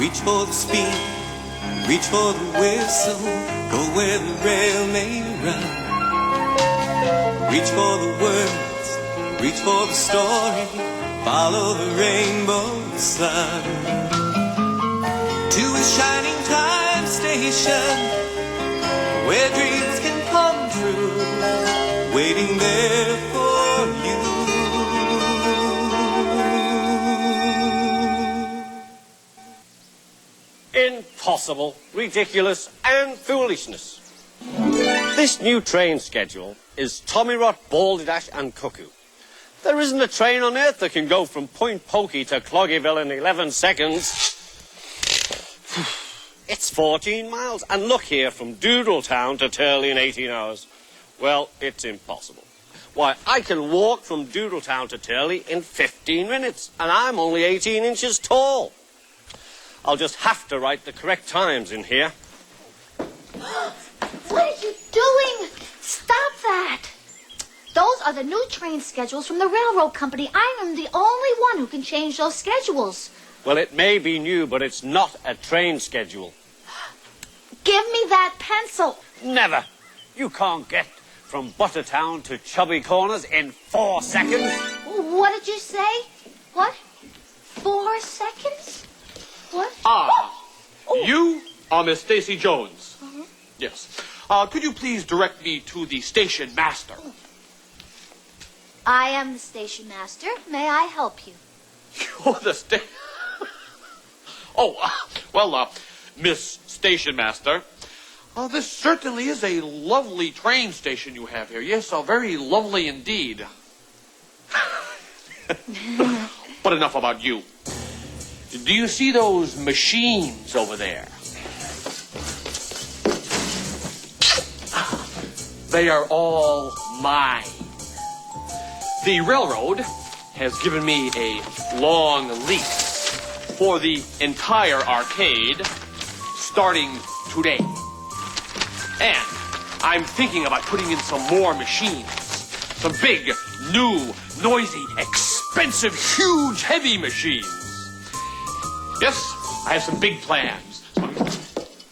Reach for the speed, reach for the whistle, go where the rail may run. Reach for the words, reach for the story, follow the rainbow sun. To a shining time station, where dreams can come true, waiting there for you. Impossible, ridiculous, and foolishness. This new train schedule is Tommy Rot, Balderdash, and Cuckoo. There isn't a train on earth that can go from Point Pokey to Cloggyville in 11 seconds. It's 14 miles, and look here, from Doodletown to Turley in 18 hours. Well, it's impossible. Why, I can walk from Doodletown to Turley in 15 minutes, and I'm only 18 inches tall. I'll just have to write the correct times in here. What are you doing? Stop that. Those are the new train schedules from the railroad company. I am the only one who can change those schedules. Well, it may be new, but it's not a train schedule. Give me that pencil. Never. You can't get from Buttertown to Chubby Corners in 4 seconds. What did you say? What? 4 seconds? What? You are Miss Stacy Jones. Yes. Could you please direct me to the station master? I am the station master. May I help you? You're the Miss Station Master, this certainly is a lovely train station you have here. Yes, very lovely indeed. But enough about you. Do you see those machines over there? They are all mine. The railroad has given me a long lease for the entire arcade starting today. And I'm thinking about putting in some more machines. Some big, new, noisy, expensive, huge, heavy machines. Yes, I have some big plans. Some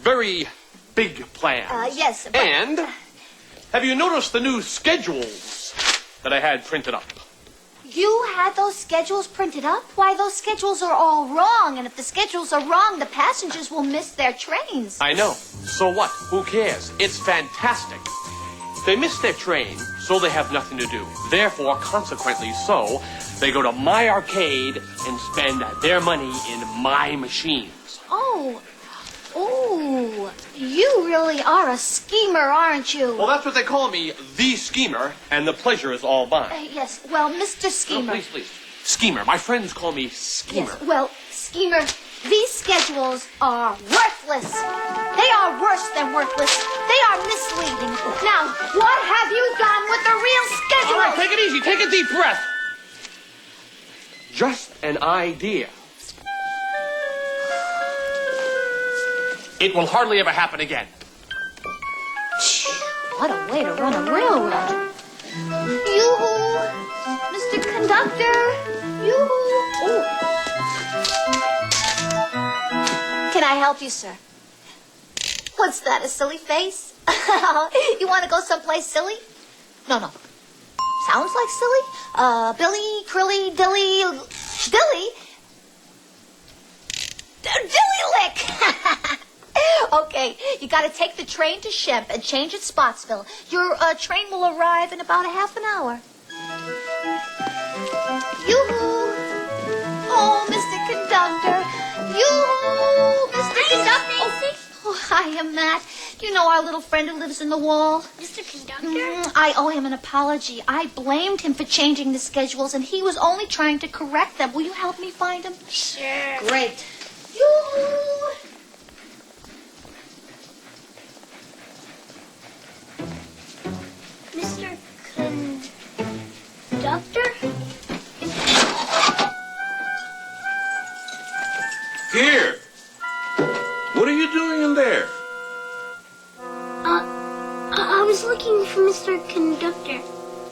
very big plans. Yes. But... And have you noticed the new schedules that I had printed up? You had those schedules printed up? Why, those schedules are all wrong. And if the schedules are wrong, the passengers will miss their trains. I know. So what? Who cares? It's fantastic. They miss their train, so they have nothing to do. Therefore, consequently so, they go to my arcade and spend their money in my machines. Oh, you really are a schemer, aren't you? Well, that's what they call me, the schemer, and the pleasure is all mine. Yes, well, Mr. Schemer. Oh, please. Schemer. My friends call me Schemer. Yes, well, Schemer, these schedules are worthless. They are worse than worthless. They are misleading. Now, what have you done with the real schedules? All right, take it easy. Take a deep breath. Just an idea. It will hardly ever happen again. What a way to run a railroad. Yoo-hoo! Mr. Conductor! Yoo-hoo! Oh. Can I help you, sir? What's that, a silly face? You want to go someplace silly? No. Sounds like silly? Billy, Crilly, Dilly... Dilly? Dilly Lick! Okay, you got to take the train to Shemp and change at Spotsville. Your train will arrive in about a half an hour. Yoo-hoo! Oh, Mr. Conductor! Yoo-hoo! Mr. Conductor! Oh, I am Matt. You know our little friend who lives in the wall? Mr. Conductor? I owe him an apology. I blamed him for changing the schedules, and he was only trying to correct them. Will you help me find him? Sure. Great. Yoo-hoo! Mr. Conductor? Here! What are you doing in there? I was looking for Mr. Conductor.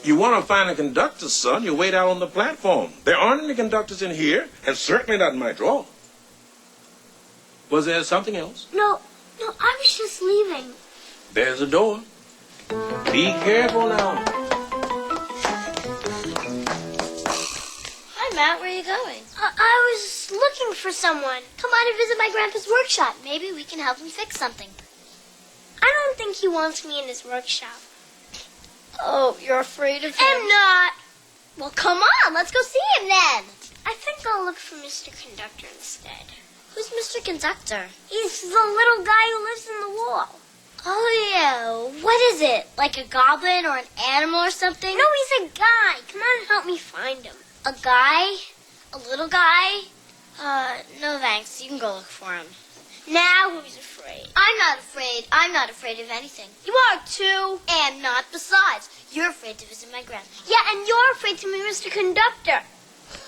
You want to find a conductor, son, you wait out on the platform. There aren't any conductors in here, and certainly not in my drawer. Was there something else? No, I was just leaving. There's a door. Be careful now. Hi, Matt. Where are you going? I was looking for someone. Come on and visit my grandpa's workshop. Maybe we can help him fix something. I don't think he wants me in his workshop. Oh, you're afraid of him? I'm not. Well, come on. Let's go see him then. I think I'll look for Mr. Conductor instead. Who's Mr. Conductor? He's the little guy who lives in the wall. Oh, yeah. What is it? Like a goblin or an animal or something? No, he's a guy. Come on and help me find him. A guy? A little guy? No thanks. You can go look for him. Now who's afraid? I'm not afraid. I'm not afraid of anything. You are too. And not besides. You're afraid to visit my grandpa. Yeah, and you're afraid to meet Mr. Conductor.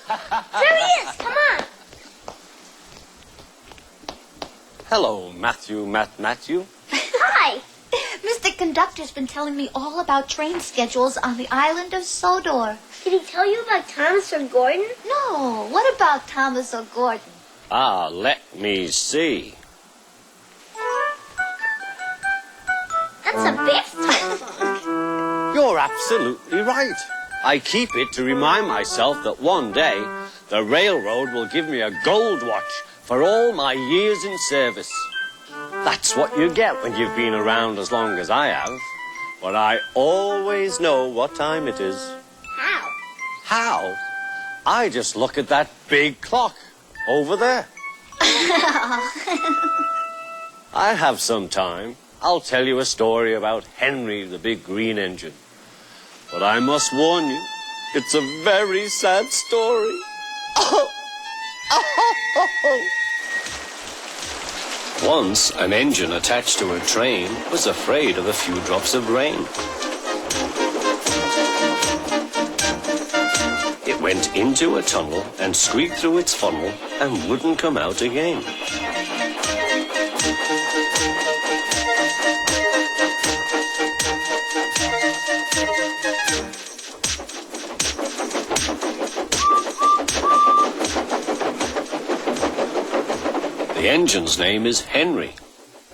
There he is. Come on. Hello, Matthew. Hi. Mr. Conductor's been telling me all about train schedules on the island of Sodor. Did he tell you about Thomas or Gordon? No, what about Thomas or Gordon? Let me see. That's a bath telephone. You're absolutely right. I keep it to remind myself that one day the railroad will give me a gold watch for all my years in service. That's what you get when you've been around as long as I have. But I always know what time it is. How? How? I just look at that big clock over there. I have some time. I'll tell you a story about Henry the Big Green Engine. But I must warn you, it's a very sad story. Once, an engine attached to a train was afraid of a few drops of rain. It went into a tunnel and squeaked through its funnel and wouldn't come out again. The engine's name is Henry.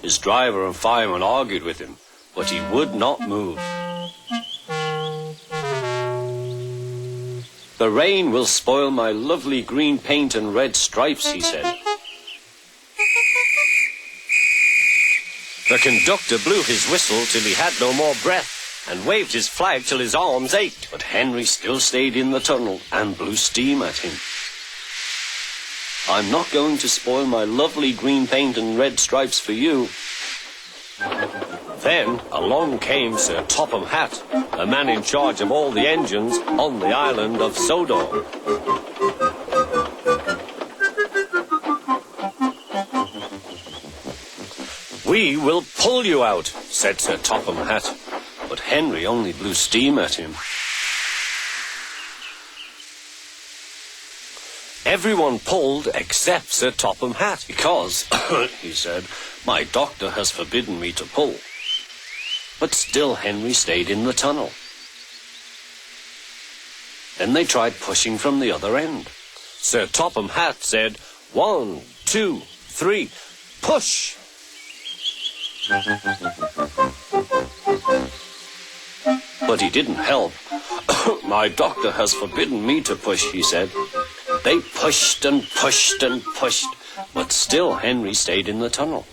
His driver and fireman argued with him, but he would not move. The rain will spoil my lovely green paint and red stripes, he said. The conductor blew his whistle till he had no more breath and waved his flag till his arms ached, but Henry still stayed in the tunnel and blew steam at him. I'm not going to spoil my lovely green paint and red stripes for you. Then along came Sir Topham Hatt, the man in charge of all the engines on the island of Sodor. We will pull you out, said Sir Topham Hatt, but Henry only blew steam at him. Everyone pulled except Sir Topham Hatt because, he said, my doctor has forbidden me to pull. But still Henry stayed in the tunnel. Then they tried pushing from the other end. Sir Topham Hatt said, 1, 2, 3, push! But he didn't help. My doctor has forbidden me to push, he said. They pushed and pushed and pushed, but still Henry stayed in the tunnel.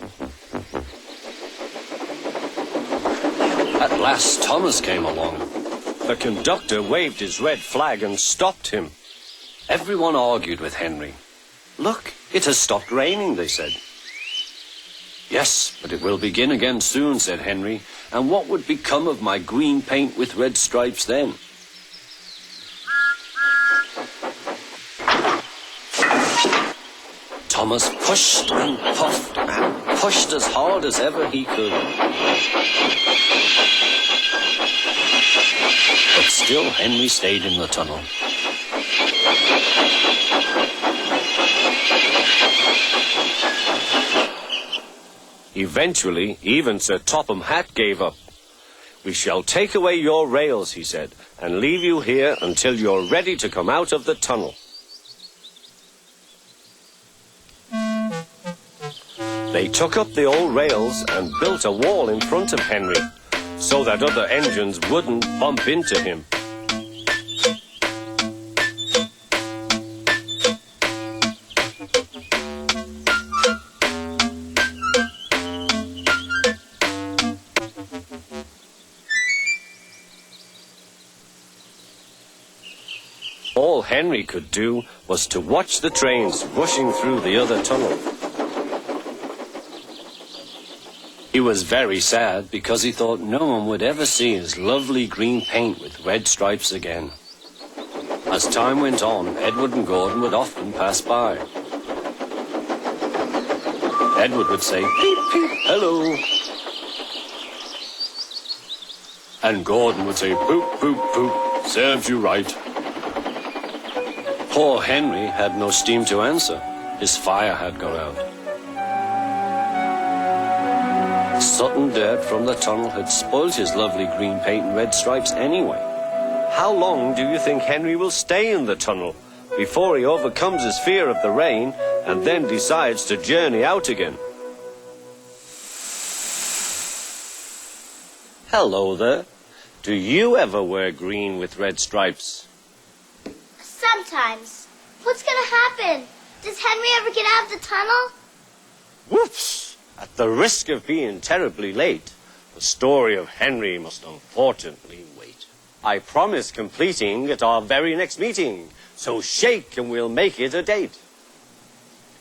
At last Thomas came along. The conductor waved his red flag and stopped him. Everyone argued with Henry. Look, it has stopped raining, they said. Yes, but it will begin again soon, said Henry. And what would become of my green paint with red stripes then? Thomas pushed and puffed and pushed as hard as ever he could. But still Henry stayed in the tunnel. Eventually, even Sir Topham Hatt gave up. We shall take away your rails, he said, and leave you here until you're ready to come out of the tunnel. They took up the old rails and built a wall in front of Henry so that other engines wouldn't bump into him. All Henry could do was to watch the trains rushing through the other tunnel. He was very sad because he thought no one would ever see his lovely green paint with red stripes again. As time went on, Edward and Gordon would often pass by. Edward would say, "Peep, peep, hello." And Gordon would say, "Poop, poop, poop, serves you right." Poor Henry had no steam to answer. His fire had gone out. Sudden dirt from the tunnel had spoiled his lovely green paint and red stripes anyway. How long do you think Henry will stay in the tunnel before he overcomes his fear of the rain and then decides to journey out again? Hello there. Do you ever wear green with red stripes? Sometimes. What's gonna happen? Does Henry ever get out of the tunnel? Whoops! At the risk of being terribly late, the story of Henry must unfortunately wait. I promise completing at our very next meeting, so shake and we'll make it a date.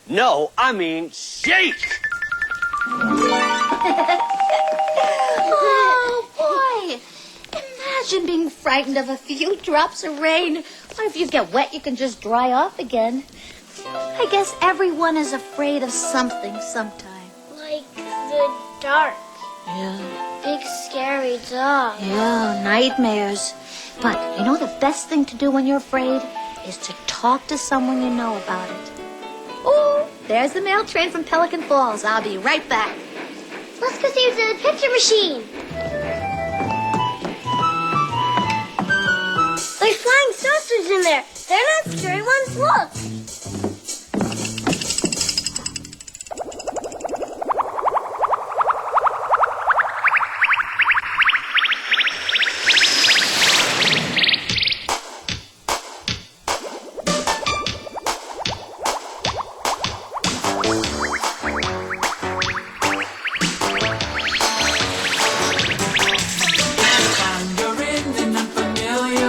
No, I mean shake! Oh, boy. Imagine being frightened of a few drops of rain. Or if you get wet, you can just dry off again. I guess everyone is afraid of something sometime. Like the dark. Yeah. Big scary dog. Yeah, nightmares. But you know the best thing to do when you're afraid is to talk to someone you know about it. Oh, there's the mail train from Pelican Falls. I'll be right back. Let's go see the picture machine. There's flying saucers in there. They're not scary ones. Look.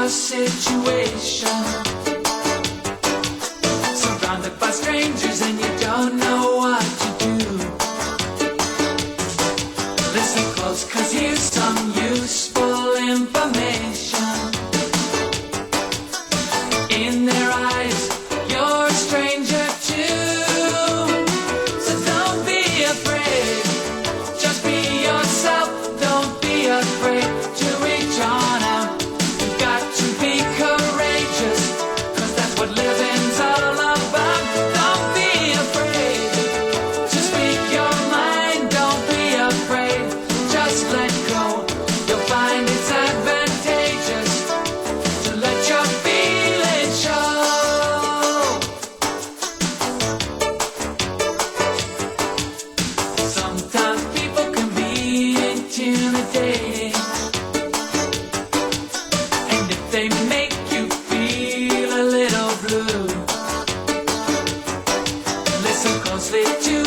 Situation, surrounded by strangers and you don't know what to do. Listen close, 'cause here's some useful information. In their eyes, you're a stranger too. So don't be afraid, just be yourself. Don't be afraid to reach on out. What living's all about. Don't be afraid to speak your mind. Don't be afraid, just let go. You'll find it's advantageous to let your feelings show. Sometimes people can be intimidating, and if they make you feel a little blue, listen closely to